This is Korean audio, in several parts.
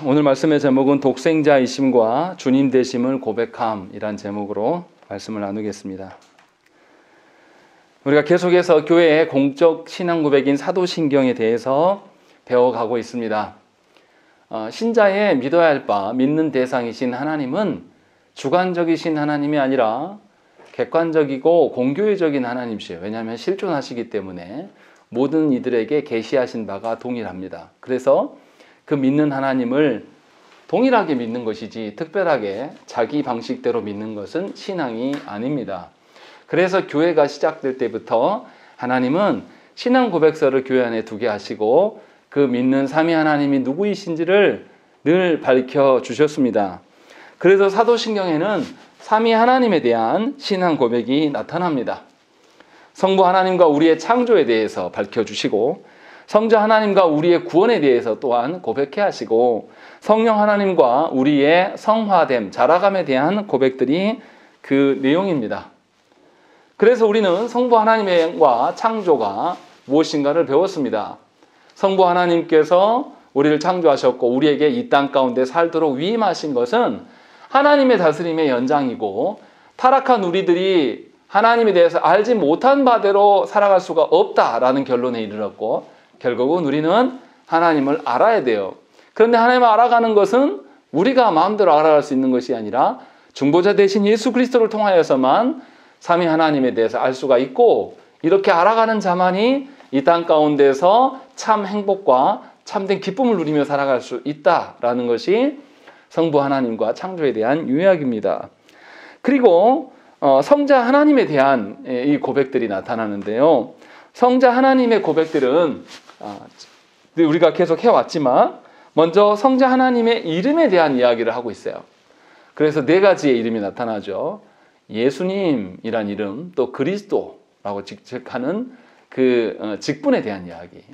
오늘 말씀의 제목은 독생자이심과 주님 되심을 고백함이란 제목으로 말씀을 나누겠습니다. 우리가 계속해서 교회의 공적 신앙 고백인 사도신경에 대해서 배워가고 있습니다. 신자의 믿어야 할 바, 믿는 대상이신 하나님은 주관적이신 하나님이 아니라 객관적이고 공교회적인 하나님이시에요. 왜냐하면 실존하시기 때문에 모든 이들에게 계시하신 바가 동일합니다. 그래서 그 믿는 하나님을 동일하게 믿는 것이지 특별하게 자기 방식대로 믿는 것은 신앙이 아닙니다. 그래서 교회가 시작될 때부터 하나님은 신앙 고백서를 교회 안에 두게 하시고 그 믿는 삼위 하나님이 누구이신지를 늘 밝혀주셨습니다. 그래서 사도신경에는 삼위 하나님에 대한 신앙 고백이 나타납니다. 성부 하나님과 우리의 창조에 대해서 밝혀주시고 성자 하나님과 우리의 구원에 대해서 또한 고백해 하시고 성령 하나님과 우리의 성화됨, 자라감에 대한 고백들이 그 내용입니다. 그래서 우리는 성부 하나님과 창조가 무엇인가를 배웠습니다. 성부 하나님께서 우리를 창조하셨고 우리에게 이 땅 가운데 살도록 위임하신 것은 하나님의 다스림의 연장이고 타락한 우리들이 하나님에 대해서 알지 못한 바대로 살아갈 수가 없다라는 결론에 이르렀고 결국은 우리는 하나님을 알아야 돼요. 그런데 하나님을 알아가는 것은 우리가 마음대로 알아갈 수 있는 것이 아니라 중보자 대신 예수 그리스도를 통하여서만 삼위 하나님에 대해서 알 수가 있고 이렇게 알아가는 자만이 이 땅 가운데서 참 행복과 참된 기쁨을 누리며 살아갈 수 있다라는 것이 성부 하나님과 창조에 대한 요약입니다. 그리고 성자 하나님에 대한 이 고백들이 나타나는데요. 성자 하나님의 고백들은 우리가 계속 해왔지만 먼저 성자 하나님의 이름에 대한 이야기를 하고 있어요. 그래서 네 가지의 이름이 나타나죠. 예수님이란 이름, 또 그리스도라고 직책하는 그 직분에 대한 이야기.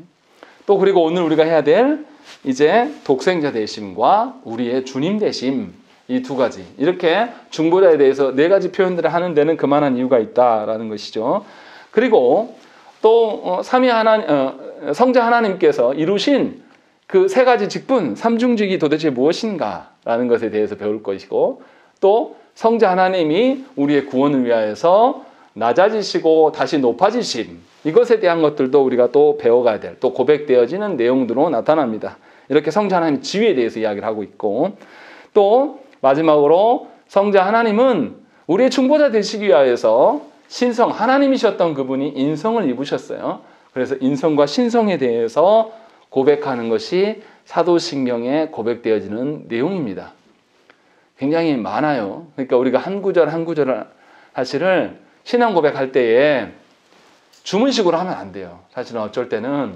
또 그리고 오늘 우리가 해야 될 이제 독생자 되심과 우리의 주님 되심, 이 두 가지. 이렇게 중보자에 대해서 네 가지 표현들을 하는 데는 그만한 이유가 있다라는 것이죠. 그리고 또 성자 하나님께서 이루신 그 세 가지 직분, 삼중직이 도대체 무엇인가라는 것에 대해서 배울 것이고 또 성자 하나님이 우리의 구원을 위하여서 낮아지시고 다시 높아지심, 이것에 대한 것들도 우리가 또 배워가야 될, 또 고백되어지는 내용들로 나타납니다. 이렇게 성자 하나님 지위에 대해서 이야기를 하고 있고 또 마지막으로 성자 하나님은 우리의 중보자 되시기 위하여서 신성, 하나님이셨던 그분이 인성을 입으셨어요. 그래서 인성과 신성에 대해서 고백하는 것이 사도신경에 고백되어지는 내용입니다. 굉장히 많아요. 그러니까 우리가 한 구절 한 구절을 사실을 신앙 고백할 때에 주문식으로 하면 안 돼요. 사실은 어쩔 때는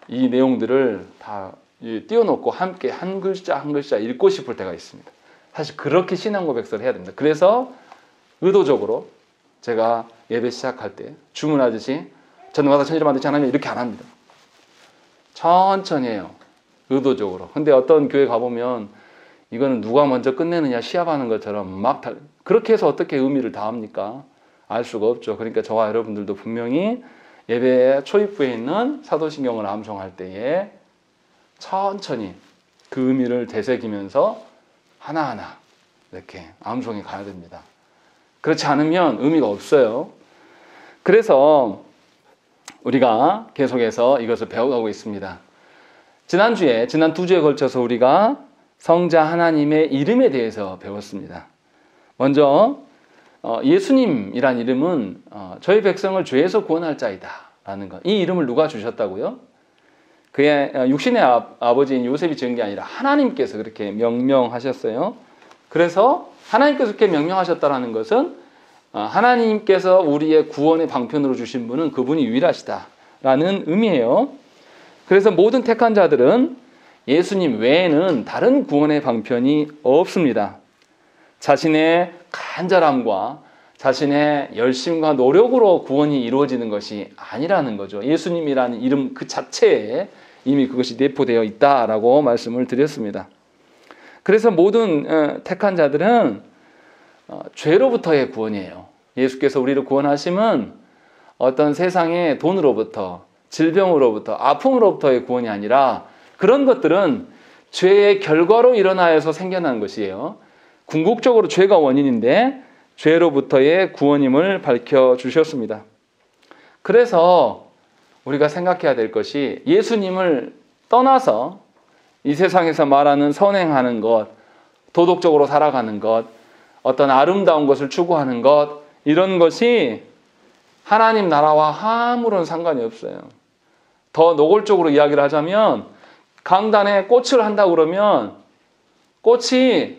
이 내용들을 다 띄워놓고 함께 한 글자 한 글자 읽고 싶을 때가 있습니다. 사실 그렇게 신앙 고백서를 해야 됩니다. 그래서 의도적으로 제가 예배 시작할 때 주문하듯이 전능하사 천지를 만드신 하나님 이렇게 안 합니다. 천천히 해요. 의도적으로. 근데 어떤 교회 가보면 이거는 누가 먼저 끝내느냐 시합하는 것처럼 막 그렇게 해서 어떻게 의미를 다합니까? 알 수가 없죠. 그러니까 저와 여러분들도 분명히 예배 초입부에 있는 사도신경을 암송할 때에 천천히 그 의미를 되새기면서 하나하나 이렇게 암송해 가야 됩니다. 그렇지 않으면 의미가 없어요. 그래서 우리가 계속해서 이것을 배워가고 있습니다. 지난 두 주에 걸쳐서 우리가 성자 하나님의 이름에 대해서 배웠습니다. 먼저 예수님이란 이름은 저희 백성을 죄에서 구원할 자이다 라는 것. 이 이름을 누가 주셨다고요? 그의 육신의 아버지인 요셉이 지은 게 아니라 하나님께서 그렇게 명명하셨어요. 그래서 하나님께서 그렇게 명명하셨다는 것은 하나님께서 우리의 구원의 방편으로 주신 분은 그분이 유일하시다라는 의미예요. 그래서 모든 택한 자들은 예수님 외에는 다른 구원의 방편이 없습니다. 자신의 간절함과 자신의 열심과 노력으로 구원이 이루어지는 것이 아니라는 거죠. 예수님이라는 이름 그 자체에 이미 그것이 내포되어 있다라고 말씀을 드렸습니다. 그래서 모든 택한 자들은 죄로부터의 구원이에요. 예수께서 우리를 구원하심은 어떤 세상의 돈으로부터, 질병으로부터, 아픔으로부터의 구원이 아니라 그런 것들은 죄의 결과로 일어나서 생겨난 것이에요. 궁극적으로 죄가 원인인데 죄로부터의 구원임을 밝혀주셨습니다. 그래서 우리가 생각해야 될 것이 예수님을 떠나서 이 세상에서 말하는 선행하는 것, 도덕적으로 살아가는 것, 어떤 아름다운 것을 추구하는 것, 이런 것이 하나님 나라와 아무런 상관이 없어요. 더 노골적으로 이야기를 하자면 강단에 꽃을 한다고 그러면 꽃이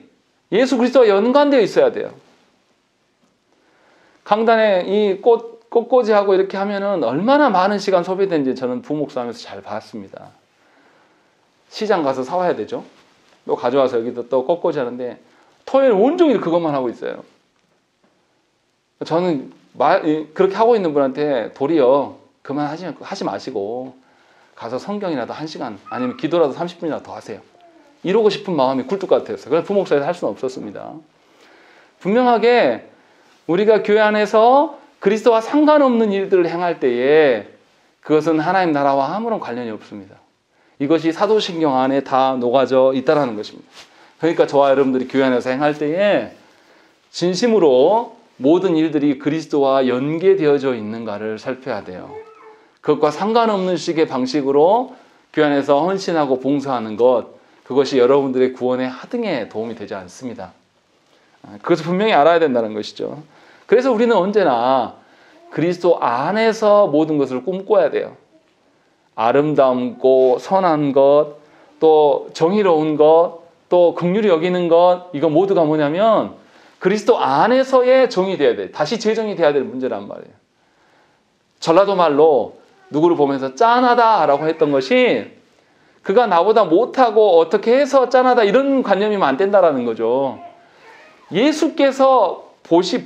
예수 그리스도와 연관되어 있어야 돼요. 강단에 이 꽃꽂이하고 이렇게 하면은 얼마나 많은 시간 소비되는지 저는 부목사하면서 잘 봤습니다. 시장 가서 사와야 되죠. 또 가져와서 여기도 또 꽃꽂이 하는데 토요일 온종일 그것만 하고 있어요. 저는 그렇게 하고 있는 분한테 도리어 하지 마시고 가서 성경이라도 1시간 아니면 기도라도 30분이라도 더 하세요. 이러고 싶은 마음이 굴뚝 같았어요. 그래서 부목사에서 할 수는 없었습니다. 분명하게 우리가 교회 안에서 그리스도와 상관없는 일들을 행할 때에 그것은 하나님 나라와 아무런 관련이 없습니다. 이것이 사도신경 안에 다 녹아져 있다는 것입니다. 그러니까 저와 여러분들이 교회 안에서 행할 때에 진심으로 모든 일들이 그리스도와 연계되어져 있는가를 살펴야 돼요. 그것과 상관없는 식의 방식으로 교회 안에서 헌신하고 봉사하는 것, 그것이 여러분들의 구원의 하등에 도움이 되지 않습니다. 그것을 분명히 알아야 된다는 것이죠. 그래서 우리는 언제나 그리스도 안에서 모든 것을 꿈꿔야 돼요. 아름답고 선한 것, 또 정의로운 것, 또 긍휼히 여기는 것, 이거 모두가 뭐냐면 그리스도 안에서의 정이 돼야 돼. 다시 재정이 돼야 될 문제란 말이에요. 전라도 말로 누구를 보면서 짠하다라고 했던 것이 그가 나보다 못하고 어떻게 해서 짠하다 이런 관념이면 안 된다라는 거죠. 예수께서 보신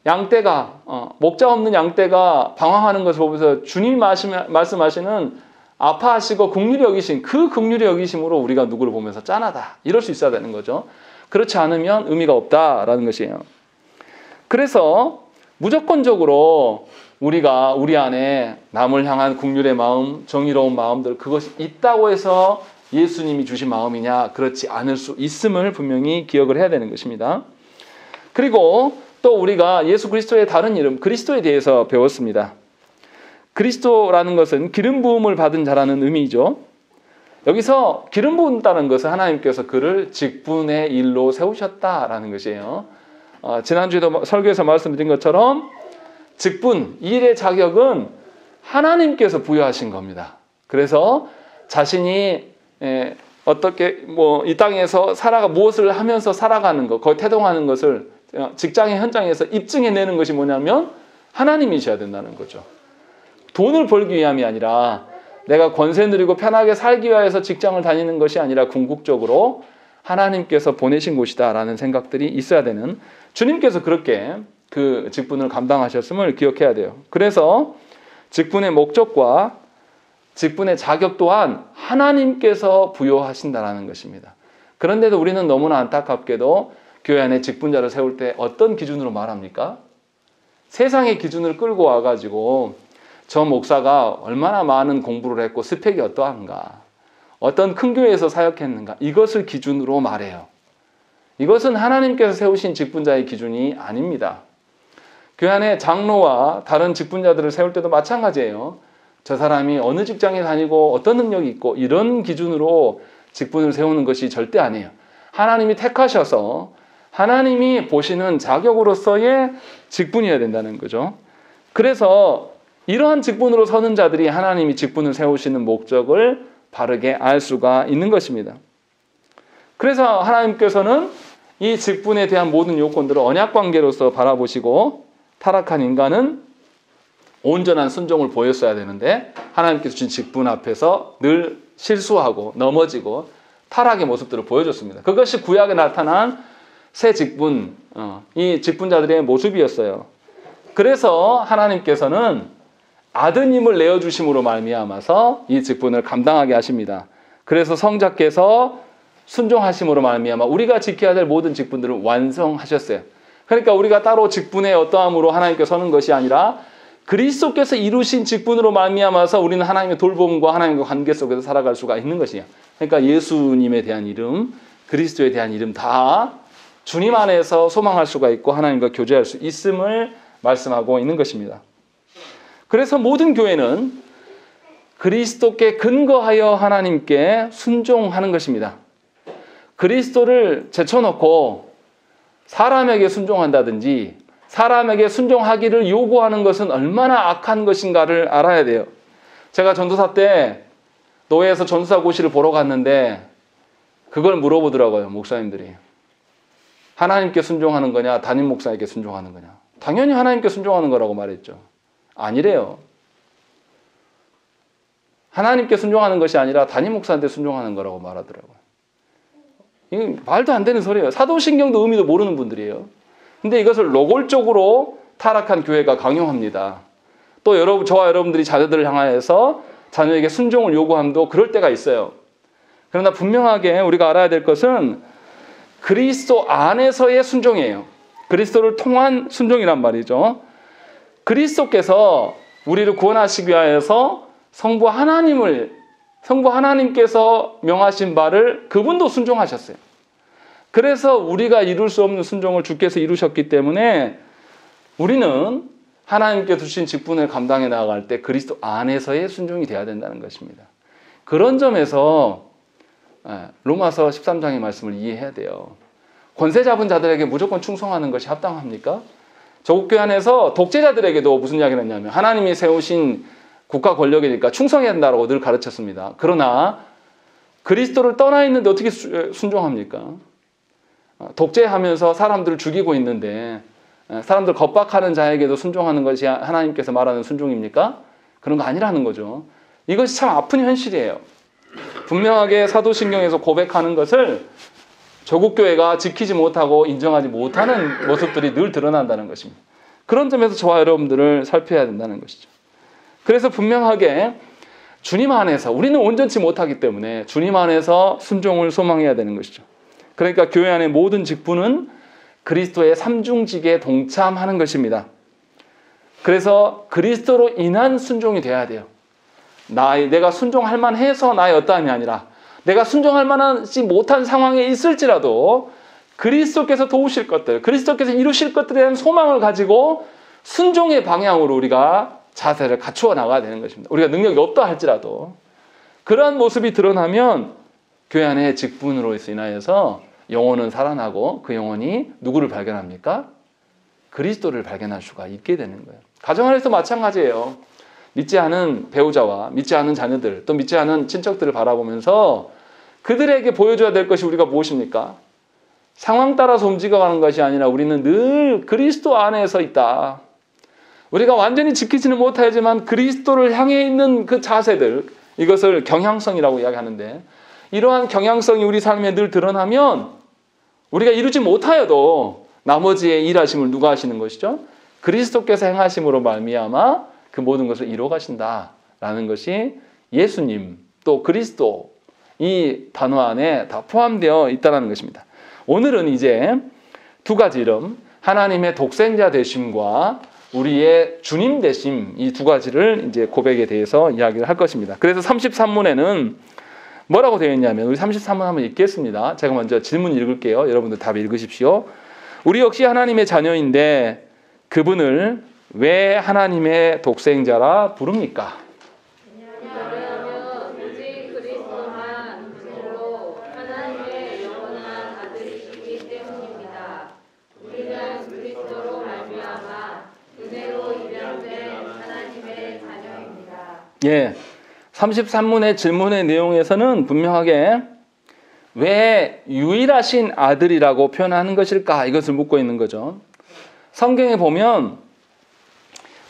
양떼가 목자 없는 양떼가 방황하는 것을 보면서 주님이 말씀하시는 아파하시고 긍휼히 여기신 그 긍휼히 여기심으로 우리가 누구를 보면서 짠하다 이럴 수 있어야 되는 거죠. 그렇지 않으면 의미가 없다라는 것이에요. 그래서 무조건적으로 우리가 우리 안에 남을 향한 긍휼의 마음, 정의로운 마음들 그것이 있다고 해서 예수님이 주신 마음이냐? 그렇지 않을 수 있음을 분명히 기억을 해야 되는 것입니다. 그리고 또 우리가 예수 그리스도의 다른 이름 그리스도에 대해서 배웠습니다. 그리스도라는 것은 기름 부음을 받은 자라는 의미죠. 여기서 기름 부은다는 것은 하나님께서 그를 직분의 일로 세우셨다라는 것이에요. 지난주에도 설교에서 말씀드린 것처럼 직분, 일의 자격은 하나님께서 부여하신 겁니다. 그래서 자신이 어떻게 이 땅에서 무엇을 하면서 살아가는 것, 거기 태동하는 것을 직장의 현장에서 입증해내는 것이 뭐냐면 하나님이셔야 된다는 거죠. 돈을 벌기 위함이 아니라 내가 권세 누리고 편하게 살기 위해서 직장을 다니는 것이 아니라 궁극적으로 하나님께서 보내신 곳이다라는 생각들이 있어야 되는 주님께서 그렇게 그 직분을 감당하셨음을 기억해야 돼요. 그래서 직분의 목적과 직분의 자격 또한 하나님께서 부여하신다라는 것입니다. 그런데도 우리는 너무나 안타깝게도 교회 안에 직분자를 세울 때 어떤 기준으로 말합니까? 세상의 기준을 끌고 와가지고 저 목사가 얼마나 많은 공부를 했고 스펙이 어떠한가, 어떤 큰 교회에서 사역했는가, 이것을 기준으로 말해요. 이것은 하나님께서 세우신 직분자의 기준이 아닙니다. 교회 안에 장로와 다른 직분자들을 세울 때도 마찬가지예요. 저 사람이 어느 직장에 다니고 어떤 능력이 있고 이런 기준으로 직분을 세우는 것이 절대 아니에요. 하나님이 택하셔서 하나님이 보시는 자격으로서의 직분이어야 된다는 거죠. 그래서 이러한 직분으로 서는 자들이 하나님이 직분을 세우시는 목적을 바르게 알 수가 있는 것입니다. 그래서 하나님께서는 이 직분에 대한 모든 요건들을 언약관계로서 바라보시고 타락한 인간은 온전한 순종을 보였어야 되는데 하나님께서 주신 직분 앞에서 늘 실수하고 넘어지고 타락의 모습들을 보여줬습니다. 그것이 구약에 나타난 새 직분, 이 직분자들의 모습이었어요. 그래서 하나님께서는 아드님을 내어주심으로 말미암아서 이 직분을 감당하게 하십니다. 그래서 성자께서 순종하심으로 말미암아 우리가 지켜야 될 모든 직분들을 완성하셨어요. 그러니까 우리가 따로 직분의 어떠함으로 하나님께 서는 것이 아니라 그리스도께서 이루신 직분으로 말미암아서 우리는 하나님의 돌봄과 하나님과 관계 속에서 살아갈 수가 있는 것이야. 그러니까 예수님에 대한 이름, 그리스도에 대한 이름 다 주님 안에서 소망할 수가 있고 하나님과 교제할 수 있음을 말씀하고 있는 것입니다. 그래서 모든 교회는 그리스도께 근거하여 하나님께 순종하는 것입니다. 그리스도를 제쳐놓고 사람에게 순종한다든지 사람에게 순종하기를 요구하는 것은 얼마나 악한 것인가를 알아야 돼요. 제가 전도사 때 노예에서 전도사 고시를 보러 갔는데 그걸 물어보더라고요, 목사님들이. 하나님께 순종하는 거냐, 담임 목사에게 순종하는 거냐. 당연히 하나님께 순종하는 거라고 말했죠. 아니래요. 하나님께 순종하는 것이 아니라 담임 목사한테 순종하는 거라고 말하더라고요. 이게 말도 안 되는 소리예요. 사도신경도 의미도 모르는 분들이에요. 근데 이것을 노골적으로 타락한 교회가 강요합니다. 또 저와 여러분들이 자녀들을 향하여서 자녀에게 순종을 요구함도 그럴 때가 있어요. 그러나 분명하게 우리가 알아야 될 것은 그리스도 안에서의 순종이에요. 그리스도를 통한 순종이란 말이죠. 그리스도께서 우리를 구원하시기 위하여서 성부 하나님께서 명하신 바를 그분도 순종하셨어요. 그래서 우리가 이룰 수 없는 순종을 주께서 이루셨기 때문에 우리는 하나님께 주신 직분을 감당해 나아갈 때 그리스도 안에서의 순종이 되어야 된다는 것입니다. 그런 점에서 로마서 13장의 말씀을 이해해야 돼요. 권세 잡은 자들에게 무조건 충성하는 것이 합당합니까? 조국교회 안에서 독재자들에게도 무슨 이야기를 했냐면 하나님이 세우신 국가 권력이니까 충성해야 된다고 늘 가르쳤습니다. 그러나 그리스도를 떠나 있는데 어떻게 순종합니까? 독재하면서 사람들을 죽이고 있는데 사람들 겁박하는 자에게도 순종하는 것이 하나님께서 말하는 순종입니까? 그런 거 아니라는 거죠. 이것이 참 아픈 현실이에요. 분명하게 사도신경에서 고백하는 것을 조국교회가 지키지 못하고 인정하지 못하는 모습들이 늘 드러난다는 것입니다. 그런 점에서 저와 여러분들을 살펴야 된다는 것이죠. 그래서 분명하게 주님 안에서 우리는 온전치 못하기 때문에 주님 안에서 순종을 소망해야 되는 것이죠. 그러니까 교회 안의 모든 직분은 그리스도의 삼중직에 동참하는 것입니다. 그래서 그리스도로 인한 순종이 돼야 돼요. 내가 순종할 만해서 나의 어떠함이 아니라 내가 순종할 만하지 못한 상황에 있을지라도 그리스도께서 도우실 것들, 그리스도께서 이루실 것들에 대한 소망을 가지고 순종의 방향으로 우리가 자세를 갖추어 나가야 되는 것입니다. 우리가 능력이 없다 할지라도 그러한 모습이 드러나면 교회 안의 직분으로 인하여서 영혼은 살아나고 그 영혼이 누구를 발견합니까? 그리스도를 발견할 수가 있게 되는 거예요. 가정 안에서 마찬가지예요. 믿지 않은 배우자와 믿지 않은 자녀들 또 믿지 않은 친척들을 바라보면서 그들에게 보여줘야 될 것이 우리가 무엇입니까? 상황 따라서 움직여가는 것이 아니라 우리는 늘 그리스도 안에서 있다. 우리가 완전히 지키지는 못하지만 그리스도를 향해 있는 그 자세들, 이것을 경향성이라고 이야기하는데 이러한 경향성이 우리 삶에 늘 드러나면 우리가 이루지 못하여도 나머지의 일하심을 누가 하시는 것이죠? 그리스도께서 행하심으로 말미암아 그 모든 것을 이루어 가신다라는 것이 예수님 또 그리스도 이 단어 안에 다 포함되어 있다는 것입니다. 오늘은 이제 두 가지 이름, 하나님의 독생자 되심과 우리의 주님 되심, 이 두 가지를 이제 고백에 대해서 이야기를 할 것입니다. 그래서 33문에는 뭐라고 되어 있냐면, 우리 33문 한번 읽겠습니다. 제가 먼저 질문 읽을게요. 여러분들 답 읽으십시오. 우리 역시 하나님의 자녀인데 그분을 왜 하나님의 독생자라 부릅니까? 왜냐하면 오직 그리스도만 그로 하나님의 영원한 아들이시기 때문입니다. 우리는 그리스도로 말미암아 은혜로 입양된 하나님의 자녀입니다. 예, 33문의 질문의 내용에서는 분명하게 왜 유일하신 아들이라고 표현하는 것일까? 이것을 묻고 있는 거죠. 성경에 보면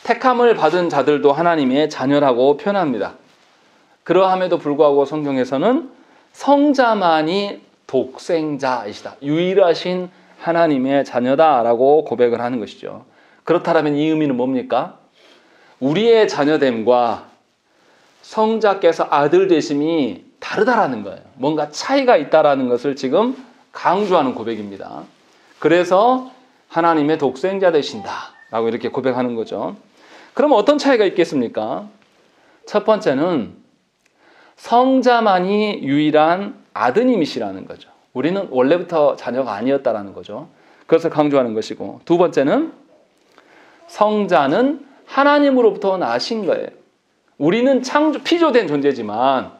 택함을 받은 자들도 하나님의 자녀라고 표현합니다. 그러함에도 불구하고 성경에서는 성자만이 독생자이시다. 유일하신 하나님의 자녀다라고 고백을 하는 것이죠. 그렇다면 이 의미는 뭡니까? 우리의 자녀됨과 성자께서 아들 되심이 다르다라는 거예요. 뭔가 차이가 있다라는 것을 지금 강조하는 고백입니다. 그래서 하나님의 독생자 되신다라고 이렇게 고백하는 거죠. 그럼 어떤 차이가 있겠습니까? 첫 번째는 성자만이 유일한 아드님이시라는 거죠. 우리는 원래부터 자녀가 아니었다라는 거죠. 그것을 강조하는 것이고, 두 번째는 성자는 하나님으로부터 나신 거예요. 우리는 피조된 존재지만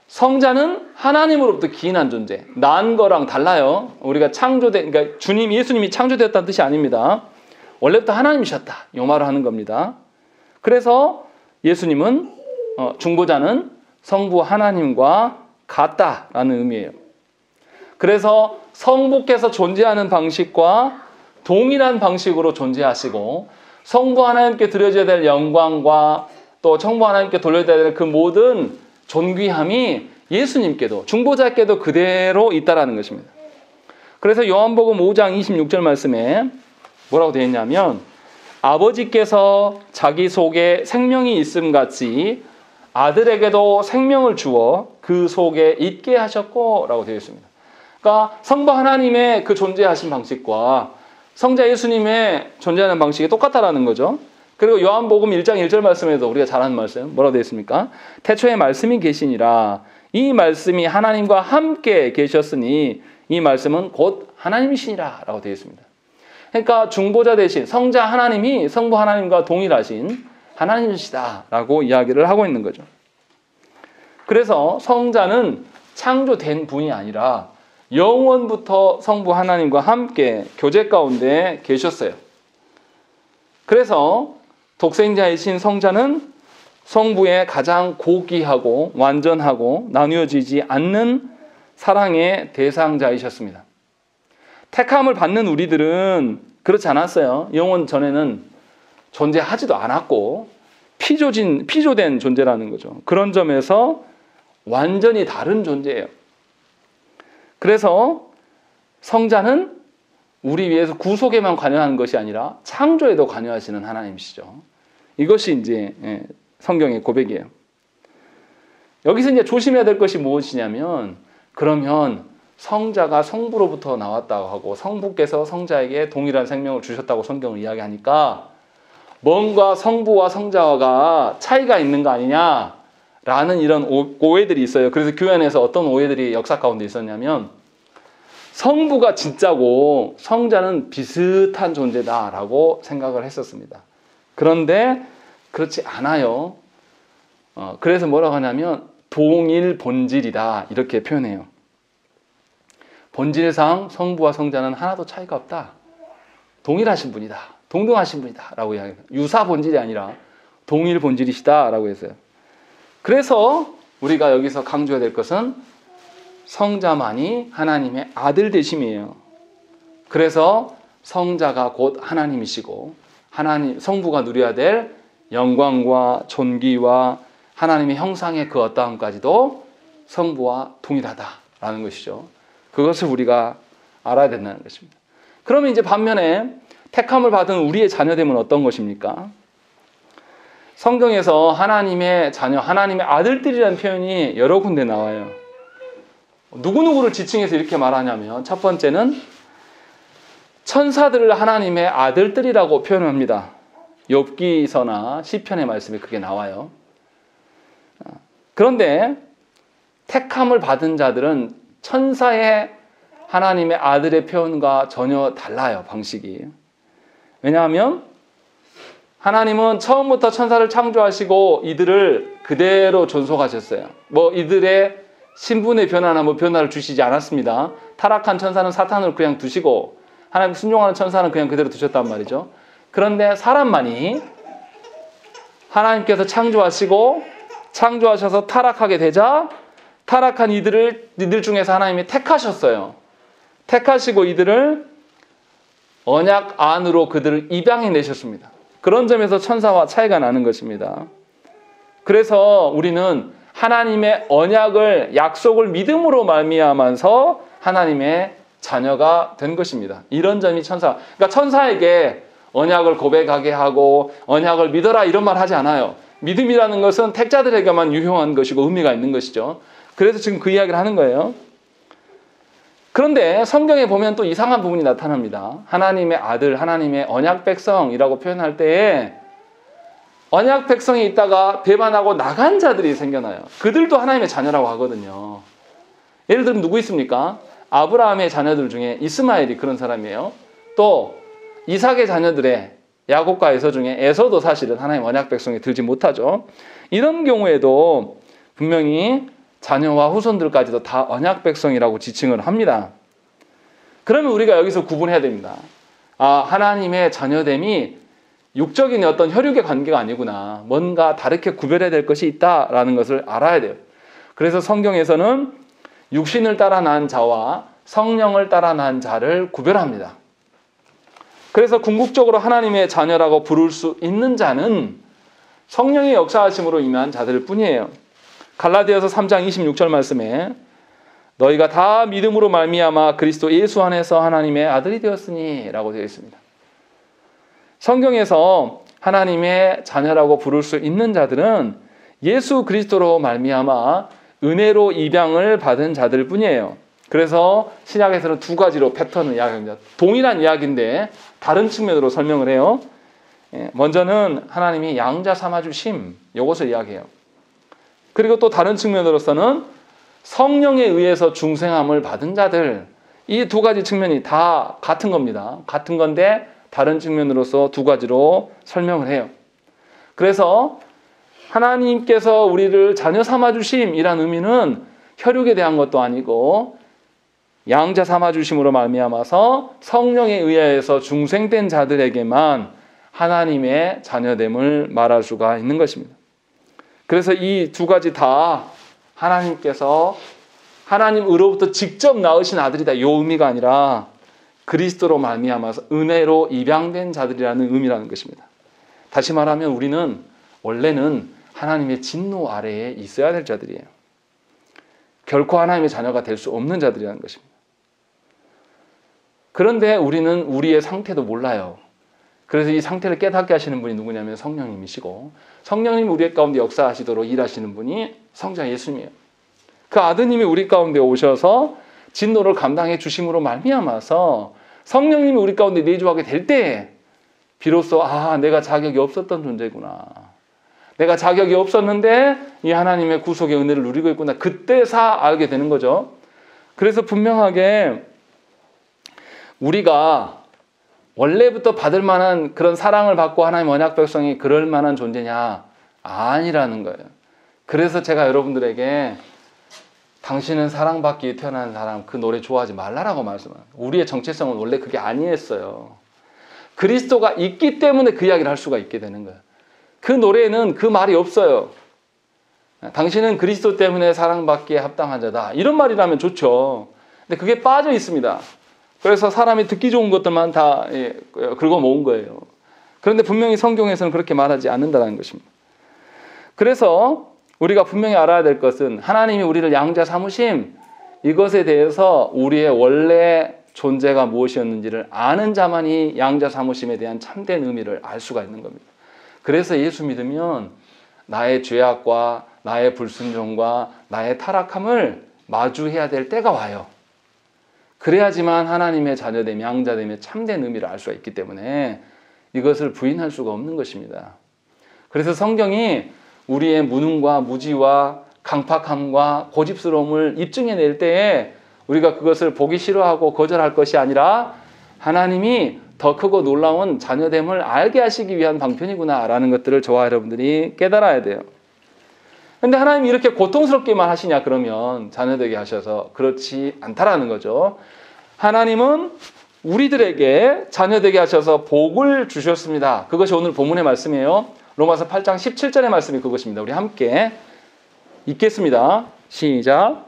성자는 하나님으로부터 기인한 존재. 난 거랑 달라요. 우리가 그러니까 예수님이 창조되었다는 뜻이 아닙니다. 원래부터 하나님이셨다. 이 말을 하는 겁니다. 그래서 예수님은 중보자는 성부 하나님과 같다라는 의미예요. 그래서 성부께서 존재하는 방식과 동일한 방식으로 존재하시고 성부 하나님께 드려져야 될 영광과 또 성부 하나님께 돌려야 될 그 모든 존귀함이 예수님께도 중보자께도 그대로 있다라는 것입니다. 그래서 요한복음 5장 26절 말씀에 뭐라고 되어 있냐면 아버지께서 자기 속에 생명이 있음 같이 아들에게도 생명을 주어 그 속에 있게 하셨고 라고 되어 있습니다. 그러니까 성부 하나님의 그 존재하신 방식과 성자 예수님의 존재하는 방식이 똑같다라는 거죠. 그리고 요한복음 1장 1절 말씀에도 우리가 잘 아는 말씀 뭐라고 되어 있습니까? 태초에 말씀이 계시니라. 이 말씀이 하나님과 함께 계셨으니 이 말씀은 곧 하나님이시니라 라고 되어 있습니다. 그러니까 중보자 대신 성자 하나님이 성부 하나님과 동일하신 하나님이시다 라고 이야기를 하고 있는 거죠. 그래서 성자는 창조된 분이 아니라 영원부터 성부 하나님과 함께 교제 가운데 계셨어요. 그래서 독생자이신 성자는 성부의 가장 고귀하고 완전하고 나누어지지 않는 사랑의 대상자이셨습니다. 택함을 받는 우리들은 그렇지 않았어요. 영원 전에는 존재하지도 않았고 피조된 존재라는 거죠. 그런 점에서 완전히 다른 존재예요. 그래서 성자는 우리 위해서 구속에만 관여하는 것이 아니라 창조에도 관여하시는 하나님이시죠. 이것이 이제 성경의 고백이에요. 여기서 이제 조심해야 될 것이 무엇이냐면 그러면 성자가 성부로부터 나왔다고 하고 성부께서 성자에게 동일한 생명을 주셨다고 성경을 이야기하니까 뭔가 성부와 성자가 차이가 있는 거 아니냐라는 이런 오해들이 있어요. 그래서 교회 안에서 어떤 오해들이 역사 가운데 있었냐면 성부가 진짜고 성자는 비슷한 존재다라고 생각을 했었습니다. 그런데 그렇지 않아요. 그래서 뭐라고 하냐면 동일 본질이다 이렇게 표현해요. 본질상 성부와 성자는 하나도 차이가 없다. 동일하신 분이다. 동등하신 분이다 라고 이야기해요. 유사 본질이 아니라 동일 본질이시다 라고 했어요. 그래서 우리가 여기서 강조해야 될 것은 성자만이 하나님의 아들 되심이에요. 그래서 성자가 곧 하나님이시고 성부가 누려야 될 영광과 존귀와 하나님의 형상의 그 어떠함까지도 성부와 동일하다라는 것이죠. 그것을 우리가 알아야 된다는 것입니다. 그러면 이제 반면에 택함을 받은 우리의 자녀됨은 어떤 것입니까? 성경에서 하나님의 자녀, 하나님의 아들들이라는 표현이 여러 군데 나와요. 누구누구를 지칭해서 이렇게 말하냐면 첫 번째는 천사들을 하나님의 아들들이라고 표현합니다. 욥기서나 시편의 말씀에 그게 나와요. 그런데 택함을 받은 자들은 천사의 하나님의 아들의 표현과 전혀 달라요. 방식이. 왜냐하면 하나님은 처음부터 천사를 창조하시고 이들을 그대로 존속하셨어요. 이들의 신분의 변화나 변화를 주시지 않았습니다. 타락한 천사는 사탄을 그냥 두시고 하나님 순종하는 천사는 그냥 그대로 두셨단 말이죠. 그런데 사람만이 하나님께서 창조하셔서 타락하게 되자 타락한 이들 중에서 하나님이 택하셨어요. 택하시고 이들을 언약 안으로 그들을 입양해 내셨습니다. 그런 점에서 천사와 차이가 나는 것입니다. 그래서 우리는 하나님의 언약을 약속을 믿음으로 말미암아서 하나님의 자녀가 된 것입니다. 이런 점이 그러니까 천사에게 언약을 고백하게 하고 언약을 믿어라 이런 말 하지 않아요. 믿음이라는 것은 택자들에게만 유효한 것이고 의미가 있는 것이죠. 그래서 지금 그 이야기를 하는 거예요. 그런데 성경에 보면 또 이상한 부분이 나타납니다. 하나님의 아들, 하나님의 언약 백성이라고 표현할 때에 언약 백성이 있다가 배반하고 나간 자들이 생겨나요. 그들도 하나님의 자녀라고 하거든요. 예를 들면 누구 있습니까? 아브라함의 자녀들 중에 이스마엘이 그런 사람이에요. 또 이삭의 자녀들의 야곱과 에서 중에 에서도 사실은 하나님 언약 백성이 들지 못하죠. 이런 경우에도 분명히 자녀와 후손들까지도 다 언약 백성이라고 지칭을 합니다. 그러면 우리가 여기서 구분해야 됩니다. 하나님의 자녀됨이 육적인 어떤 혈육의 관계가 아니구나. 뭔가 다르게 구별해야 될 것이 있다라는 것을 알아야 돼요. 그래서 성경에서는 육신을 따라 난 자와 성령을 따라 난 자를 구별합니다. 그래서 궁극적으로 하나님의 자녀라고 부를 수 있는 자는 성령의 역사하심으로 임한 자들 뿐이에요. 갈라디아서 3장 26절 말씀에 너희가 다 믿음으로 말미암아 그리스도 예수 안에서 하나님의 아들이 되었으니 라고 되어 있습니다. 성경에서 하나님의 자녀라고 부를 수 있는 자들은 예수 그리스도로 말미암아 은혜로 입양을 받은 자들 뿐이에요. 그래서 신약에서는 두 가지로 패턴을 이야기합니다. 동일한 이야기인데 다른 측면으로 설명을 해요. 먼저는 하나님이 양자 삼아주심, 이것을 이야기해요. 그리고 또 다른 측면으로서는 성령에 의해서 중생함을 받은 자들, 이 두 가지 측면이 다 같은 겁니다. 같은 건데 다른 측면으로서 두 가지로 설명을 해요. 그래서 하나님께서 우리를 자녀 삼아주심이란 의미는 혈육에 대한 것도 아니고 양자 삼아주심으로 말미암아서 성령에 의해서 중생된 자들에게만 하나님의 자녀됨을 말할 수가 있는 것입니다. 그래서 이 두 가지 다 하나님께서 하나님으로부터 직접 낳으신 아들이다, 이 의미가 아니라 그리스도로 말미암아서 은혜로 입양된 자들이라는 의미라는 것입니다. 다시 말하면 우리는 원래는 하나님의 진노 아래에 있어야 될 자들이에요. 결코 하나님의 자녀가 될 수 없는 자들이라는 것입니다. 그런데 우리는 우리의 상태도 몰라요. 그래서 이 상태를 깨닫게 하시는 분이 누구냐면 성령님이시고, 성령님이 우리 가운데 역사하시도록 일하시는 분이 성자 예수님이에요. 그 아드님이 우리 가운데 오셔서 진노를 감당해 주심으로 말미암아서 성령님이 우리 가운데 내주하게 될 때에 비로소 내가 자격이 없었던 존재구나. 내가 자격이 없었는데 이 하나님의 구속의 은혜를 누리고 있구나. 그때서 알게 되는 거죠. 그래서 분명하게 우리가 원래부터 받을 만한 그런 사랑을 받고 하나님 언약 백성이 그럴 만한 존재냐? 아니라는 거예요. 그래서 제가 여러분들에게 당신은 사랑받기 위해 태어난 사람, 그 노래 좋아하지 말라라고 말씀합니다. 우리의 정체성은 원래 그게 아니었어요. 그리스도가 있기 때문에 그 이야기를 할 수가 있게 되는 거예요. 그 노래에는 그 말이 없어요. 당신은 그리스도 때문에 사랑받기에 합당한 자다. 이런 말이라면 좋죠. 근데 그게 빠져 있습니다. 그래서 사람이 듣기 좋은 것들만 다 긁어 모은 거예요. 그런데 분명히 성경에서는 그렇게 말하지 않는다는 것입니다. 그래서 우리가 분명히 알아야 될 것은 하나님이 우리를 양자 삼으심, 이것에 대해서 우리의 원래 존재가 무엇이었는지를 아는 자만이 양자 삼으심에 대한 참된 의미를 알 수가 있는 겁니다. 그래서 예수 믿으면 나의 죄악과 나의 불순종과 나의 타락함을 마주해야 될 때가 와요. 그래야지만 하나님의 자녀됨, 양자됨의 참된 의미를 알 수가 있기 때문에 이것을 부인할 수가 없는 것입니다. 그래서 성경이 우리의 무능과 무지와 강팍함과 고집스러움을 입증해낼 때에 우리가 그것을 보기 싫어하고 거절할 것이 아니라 하나님이 더 크고 놀라운 자녀됨을 알게 하시기 위한 방편이구나 라는 것들을 저와 여러분들이 깨달아야 돼요. 근데 하나님이 이렇게 고통스럽게만 하시냐 그러면 자녀되게 하셔서 그렇지 않다라는 거죠. 하나님은 우리들에게 자녀되게 하셔서 복을 주셨습니다. 그것이 오늘 본문의 말씀이에요. 로마서 8장 17절의 말씀이 그것입니다. 우리 함께 읽겠습니다. 시작.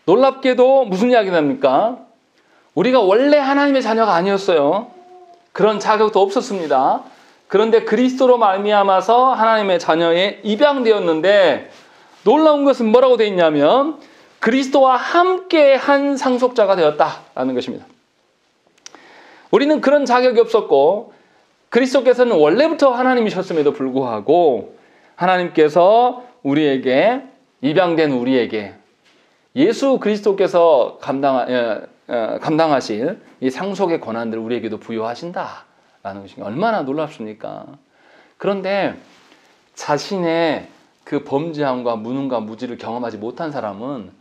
놀랍게도 무슨 이야기 납니까? 우리가 원래 하나님의 자녀가 아니었어요. 그런 자격도 없었습니다. 그런데 그리스도로 말미암아서 하나님의 자녀에 입양되었는데 놀라운 것은 뭐라고 되어 있냐면 그리스도와 함께 한 상속자가 되었다라는 것입니다. 우리는 그런 자격이 없었고 그리스도께서는 원래부터 하나님이셨음에도 불구하고 하나님께서 우리에게, 입양된 우리에게 예수 그리스도께서 감당하실 이 상속의 권한들을 우리에게도 부여하신다라는 것이 얼마나 놀랍습니까? 그런데 자신의 그 범죄함과 무능과 무지를 경험하지 못한 사람은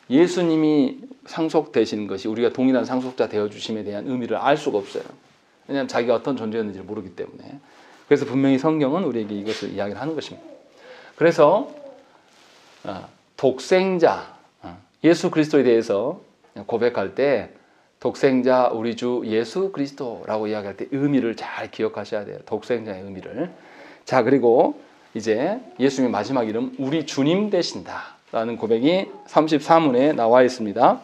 예수님이 상속되시는 것이 우리가 동일한 상속자 되어주심에 대한 의미를 알 수가 없어요. 왜냐하면 자기가 어떤 존재였는지를 모르기 때문에. 그래서 분명히 성경은 우리에게 이것을 이야기를 하는 것입니다. 그래서 독생자, 예수 그리스도에 대해서 고백할 때 독생자 우리 주 예수 그리스도라고 이야기할 때 의미를 잘 기억하셔야 돼요. 독생자의 의미를. 자, 그리고 이제 예수님의 마지막 이름 우리 주님 되신다라는 고백이 34문에 나와 있습니다.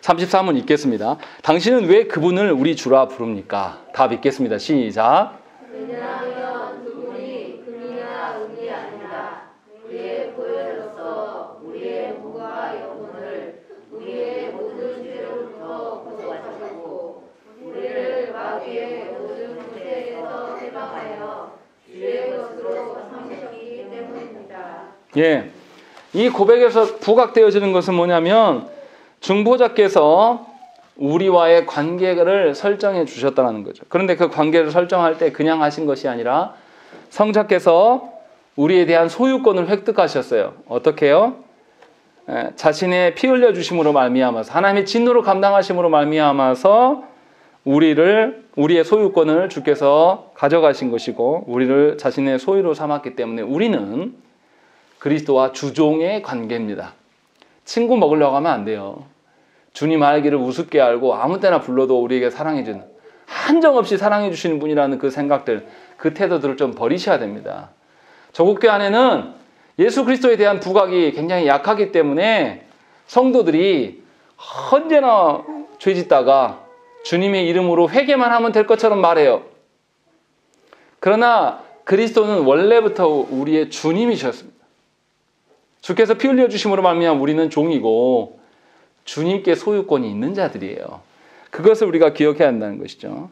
34문 읽겠습니다. 당신은 왜 그분을 우리 주라 부릅니까? 답 읽겠습니다. 시작. 왜냐하면 그분이 금이나 은이 아니라 우리의 보혈로서 우리의 몸과 영혼을 우리의 모든 죄로부터 구속하셨고 우리를 마귀의 모든 문제에서 해방하여 주의 것으로 삼으셨기 때문입니다. 예, 이 고백에서 부각되어지는 것은 뭐냐면 중보자께서 우리와의 관계를 설정해 주셨다는 거죠. 그런데 그 관계를 설정할 때 그냥 하신 것이 아니라 성자께서 우리에 대한 소유권을 획득하셨어요. 어떻게요? 자신의 피 흘려 주심으로 말미암아서 하나님의 진노를 감당하심으로 말미암아서 우리의 소유권을 주께서 가져가신 것이고 우리를 자신의 소유로 삼았기 때문에 우리는 그리스도와 주종의 관계입니다. 친구 먹으려고 하면 안 돼요. 주님 알기를 우습게 알고 아무 때나 불러도 우리에게 사랑해주는, 한정없이 사랑해주시는 분이라는 그 생각들, 그 태도들을 좀 버리셔야 됩니다. 저국교 안에는 예수 그리스도에 대한 부각이 굉장히 약하기 때문에 성도들이 언제나 죄짓다가 주님의 이름으로 회개만 하면 될 것처럼 말해요. 그러나 그리스도는 원래부터 우리의 주님이셨습니다. 주께서 피 흘려 주심으로 말미암아 우리는 종이고 주님께 소유권이 있는 자들이에요. 그것을 우리가 기억해야 한다는 것이죠.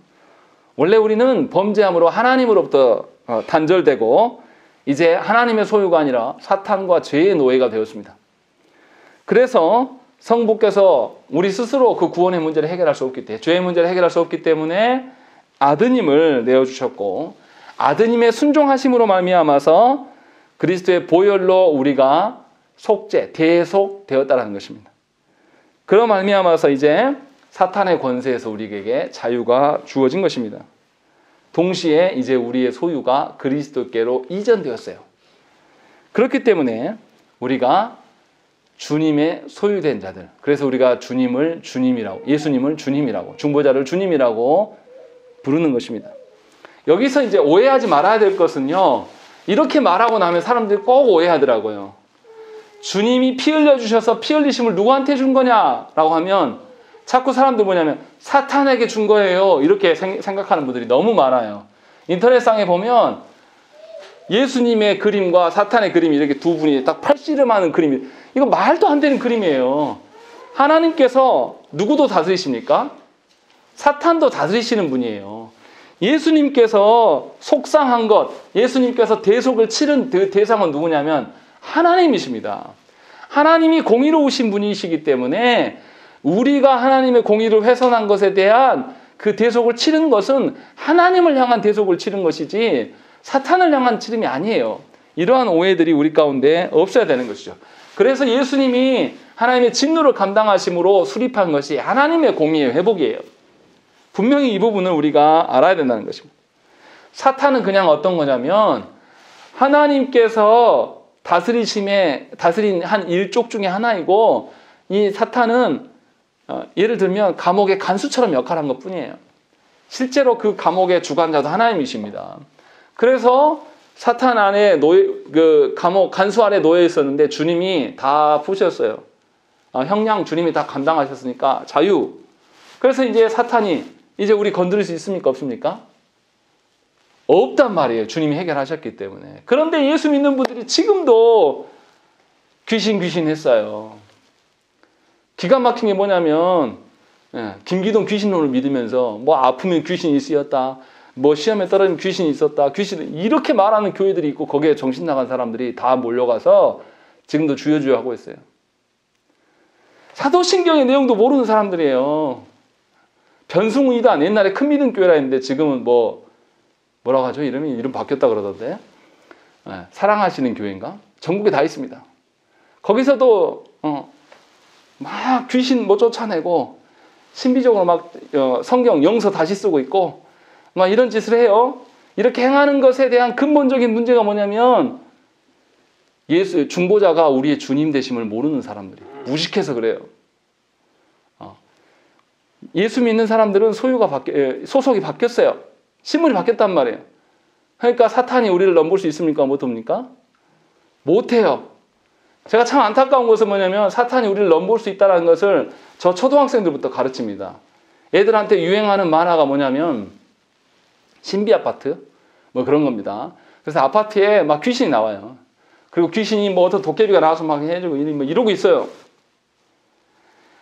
원래 우리는 범죄함으로 하나님으로부터 단절되고 이제 하나님의 소유가 아니라 사탄과 죄의 노예가 되었습니다. 그래서 성부께서 우리 스스로 그 구원의 문제를 해결할 수 없기 때문에, 죄의 문제를 해결할 수 없기 때문에 아드님을 내어주셨고 아드님의 순종하심으로 말미암아서 그리스도의 보혈로 우리가 속죄, 대속되었다는 것입니다. 그런 말미암아서 이제 사탄의 권세에서 우리에게 자유가 주어진 것입니다. 동시에 이제 우리의 소유가 그리스도께로 이전되었어요. 그렇기 때문에 우리가 주님의 소유된 자들, 그래서 우리가 주님을 주님이라고, 예수님을 주님이라고, 중보자를 주님이라고 부르는 것입니다. 여기서 이제 오해하지 말아야 될 것은요, 이렇게 말하고 나면 사람들이 꼭 오해하더라고요. 주님이 피 흘려주셔서 피 흘리심을 누구한테 준 거냐라고 하면 자꾸 사람들 뭐냐면 사탄에게 준 거예요. 이렇게 생각하는 분들이 너무 많아요. 인터넷상에 보면 예수님의 그림과 사탄의 그림이 이렇게 두 분이 딱 팔씨름하는 그림이, 이거 말도 안 되는 그림이에요. 하나님께서 누구도 다스리십니까? 사탄도 다스리시는 분이에요. 예수님께서 속상한 것, 예수님께서 대속을 치른 그 대상은 누구냐면 하나님이십니다. 하나님이 공의로우신 분이시기 때문에 우리가 하나님의 공의를 훼손한 것에 대한 그 대속을 치른 것은 하나님을 향한 대속을 치른 것이지 사탄을 향한 치름이 아니에요. 이러한 오해들이 우리 가운데 없어야 되는 것이죠. 그래서 예수님이 하나님의 진노를 감당하심으로 수립한 것이 하나님의 공의의 회복이에요. 분명히 이 부분을 우리가 알아야 된다는 것입니다. 사탄은 그냥 어떤 거냐면 하나님께서 다스린 한 일족 중에 하나이고, 이 사탄은 예를 들면 감옥의 간수처럼 역할한 것 뿐이에요. 실제로 그 감옥의 주관자도 하나님이십니다. 그래서 사탄 안에 그 감옥 간수 아래 놓여 있었는데 주님이 다 푸셨어요. 형량 주님이 다 감당하셨으니까 자유. 그래서 이제 사탄이 이제 우리 건드릴 수 있습니까? 없습니까? 없단 말이에요. 주님이 해결하셨기 때문에. 그런데 예수 믿는 분들이 지금도 귀신 했어요. 기가 막힌 게 뭐냐면 김기동 귀신론을 믿으면서 뭐 아프면 귀신이 쓰였다, 뭐 시험에 떨어진 귀신이 있었다. 귀신 이렇게 말하는 교회들이 있고 거기에 정신 나간 사람들이 다 몰려가서 지금도 주여주여 하고 있어요. 사도신경의 내용도 모르는 사람들이에요. 변승이단 옛날에 큰 믿음 교회라 했는데 지금은 뭐라고 하죠? 이름 바뀌었다 그러던데. 네, 사랑하시는 교회인가? 전국에 다 있습니다. 거기서도 막 귀신 쫓아내고 신비적으로 막 성경 영서 다시 쓰고 있고 막 이런 짓을 해요. 이렇게 행하는 것에 대한 근본적인 문제가 뭐냐면 예수 중보자가 우리의 주님 되심을 모르는 사람들이 무식해서 그래요. 예수 믿는 사람들은 소속이 바뀌었어요. 신분이 바뀌었단 말이에요. 그러니까 사탄이 우리를 넘볼 수 있습니까? 못합니까? 못해요. 제가 참 안타까운 것은 뭐냐면 사탄이 우리를 넘볼 수 있다는 것을 저 초등학생들부터 가르칩니다. 애들한테 유행하는 만화가 뭐냐면 신비 아파트 뭐 그런 겁니다. 그래서 아파트에 막 귀신이 나와요. 그리고 귀신이 뭐 어떤 도깨비가 나와서 막 해주고 뭐 이러고 있어요.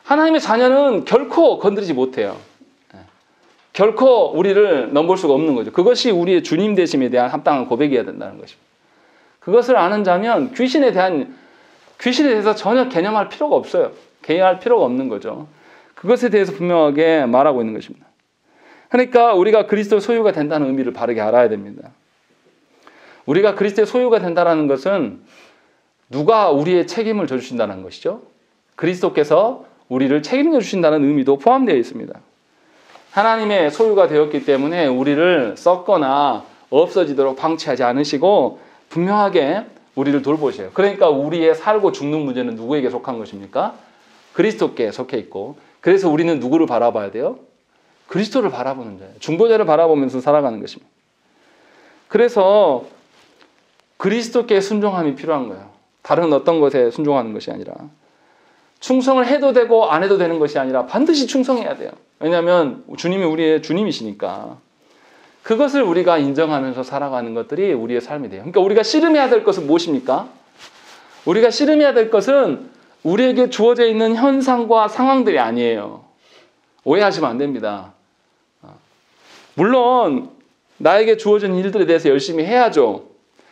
하나님의 자녀는 결코 건드리지 못해요. 결코 우리를 넘볼 수가 없는 거죠. 그것이 우리의 주님 되심에 대한 합당한 고백이어야 된다는 것입니다. 그것을 아는 자면 귀신에 대해서 전혀 개념할 필요가 없어요. 개의할 필요가 없는 거죠. 그것에 대해서 분명하게 말하고 있는 것입니다. 그러니까 우리가 그리스도의 소유가 된다는 의미를 바르게 알아야 됩니다. 우리가 그리스도의 소유가 된다는 것은 누가 우리의 책임을 져주신다는 것이죠. 그리스도께서 우리를 책임져 주신다는 의미도 포함되어 있습니다. 하나님의 소유가 되었기 때문에 우리를 썩거나 없어지도록 방치하지 않으시고 분명하게 우리를 돌보셔요. 그러니까 우리의 살고 죽는 문제는 누구에게 속한 것입니까? 그리스도께 속해 있고, 그래서 우리는 누구를 바라봐야 돼요? 그리스도를 바라보는 자예요. 중보자를 바라보면서 살아가는 것입니다. 그래서 그리스도께 순종함이 필요한 거예요. 다른 어떤 것에 순종하는 것이 아니라. 충성을 해도 되고 안 해도 되는 것이 아니라 반드시 충성해야 돼요. 왜냐하면 주님이 우리의 주님이시니까. 그것을 우리가 인정하면서 살아가는 것들이 우리의 삶이 돼요. 그러니까 우리가 씨름해야 될 것은 무엇입니까? 우리가 씨름해야 될 것은 우리에게 주어져 있는 현상과 상황들이 아니에요. 오해하시면 안 됩니다. 물론 나에게 주어진 일들에 대해서 열심히 해야죠.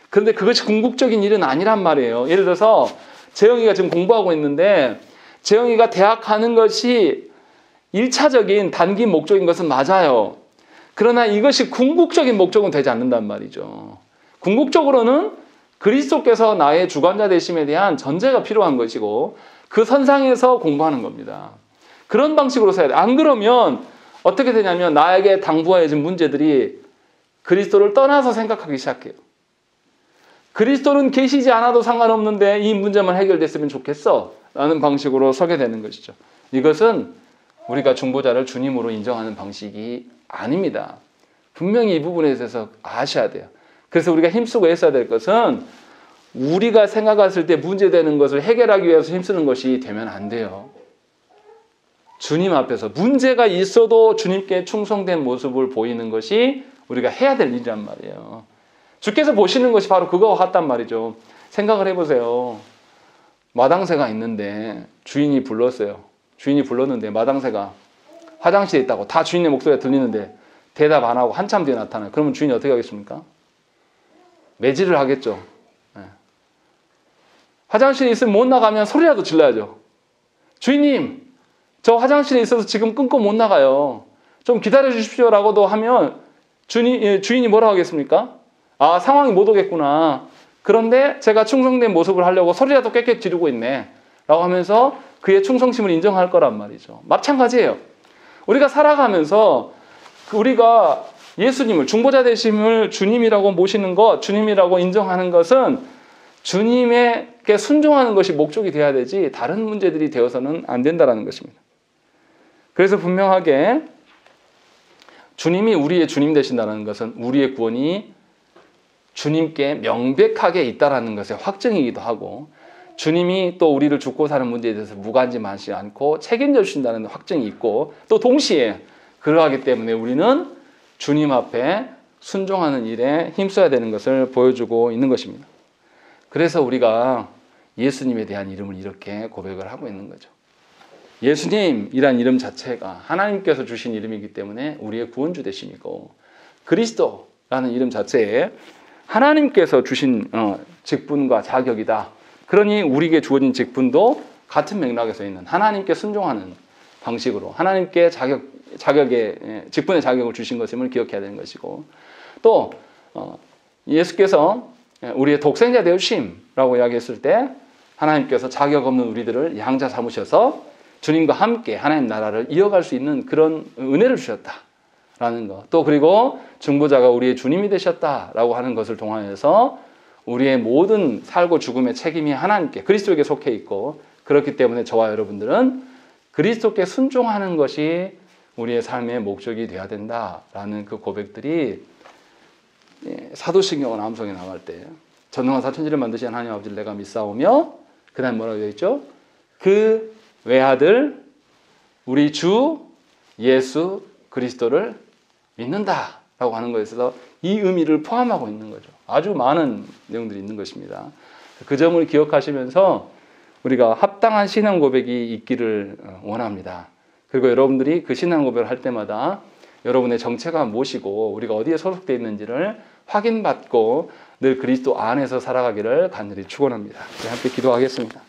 그런데 그것이 궁극적인 일은 아니란 말이에요. 예를 들어서 재영이가 지금 공부하고 있는데 재영이가 대학 가는 것이 1차적인 단기 목적인 것은 맞아요. 그러나 이것이 궁극적인 목적은 되지 않는단 말이죠. 궁극적으로는 그리스도께서 나의 주관자 되심에 대한 전제가 필요한 것이고 그 선상에서 공부하는 겁니다. 그런 방식으로 써야 돼요. 안 그러면 어떻게 되냐면 나에게 당부하여진 문제들이 그리스도를 떠나서 생각하기 시작해요. 그리스도는 계시지 않아도 상관없는데 이 문제만 해결됐으면 좋겠어 라는 방식으로 서게 되는 것이죠. 이것은 우리가 중보자를 주님으로 인정하는 방식이 아닙니다. 분명히 이 부분에 대해서 아셔야 돼요. 그래서 우리가 힘쓰고 애써야 될 것은 우리가 생각했을 때 문제되는 것을 해결하기 위해서 힘쓰는 것이 되면 안 돼요. 주님 앞에서 문제가 있어도 주님께 충성된 모습을 보이는 것이 우리가 해야 될 일이란 말이에요. 주께서 보시는 것이 바로 그거와 같단 말이죠. 생각을 해보세요. 마당새가 있는데 주인이 불렀어요. 주인이 불렀는데 마당새가 화장실에 있다고 다 주인의 목소리가 들리는데 대답 안 하고 한참 뒤에 나타나요. 그러면 주인이 어떻게 하겠습니까? 매질을 하겠죠. 네. 화장실에 있으면 못 나가면 소리라도 질러야죠. 주인님, 저 화장실에 있어서 지금 끊고 못 나가요. 좀 기다려 주십시오라고도 하면 주인이 뭐라고 하겠습니까? 아, 상황이 못 오겠구나. 그런데 제가 충성된 모습을 하려고 소리라도 꽥꽥 지르고 있네 라고 하면서 그의 충성심을 인정할 거란 말이죠. 마찬가지예요. 우리가 살아가면서 우리가 예수님을 중보자 되심을 주님이라고 모시는 것, 주님이라고 인정하는 것은 주님에게 순종하는 것이 목적이 되어야 되지 다른 문제들이 되어서는 안 된다는 것입니다. 그래서 분명하게 주님이 우리의 주님 되신다는 것은 우리의 구원이 주님께 명백하게 있다라는 것의 확증이기도 하고 주님이 또 우리를 죽고 사는 문제에 대해서 무관심하지 않고 책임져 주신다는 확증이 있고 또 동시에 그러하기 때문에 우리는 주님 앞에 순종하는 일에 힘써야 되는 것을 보여주고 있는 것입니다. 그래서 우리가 예수님에 대한 이름을 이렇게 고백을 하고 있는 거죠. 예수님이란 이름 자체가 하나님께서 주신 이름이기 때문에 우리의 구원주 되심이고 그리스도라는 이름 자체에 하나님께서 주신 직분과 자격이다. 그러니 우리에게 주어진 직분도 같은 맥락에서 있는 하나님께 순종하는 방식으로 하나님께 직분의 자격을 주신 것임을 기억해야 되는 것이고, 또 예수께서 우리의 독생자 되우심라고 이야기했을 때 하나님께서 자격 없는 우리들을 양자 삼으셔서 주님과 함께 하나님 나라를 이어갈 수 있는 그런 은혜를 주셨다라는 것, 또 그리고 중보자가 우리의 주님이 되셨다라고 하는 것을 통하여서 우리의 모든 살고 죽음의 책임이 하나님께 그리스도에게 속해 있고, 그렇기 때문에 저와 여러분들은 그리스도께 순종하는 것이 우리의 삶의 목적이 되어야 된다라는 그 고백들이 사도신경은 암송에 나갈 때 전능한 사천지를 만드신 하나님 아버지를 내가 믿사오며, 그 다음 뭐라고 되어 있죠? 그 외아들 우리 주 예수 그리스도를 믿는다라고 하는 것에 있어서 이 의미를 포함하고 있는 거죠. 아주 많은 내용들이 있는 것입니다. 그 점을 기억하시면서 우리가 합당한 신앙 고백이 있기를 원합니다. 그리고 여러분들이 그 신앙 고백을 할 때마다 여러분의 정체가 무엇이고 우리가 어디에 소속되어 있는지를 확인받고 늘 그리스도 안에서 살아가기를 간절히 축원합니다. 함께 기도하겠습니다.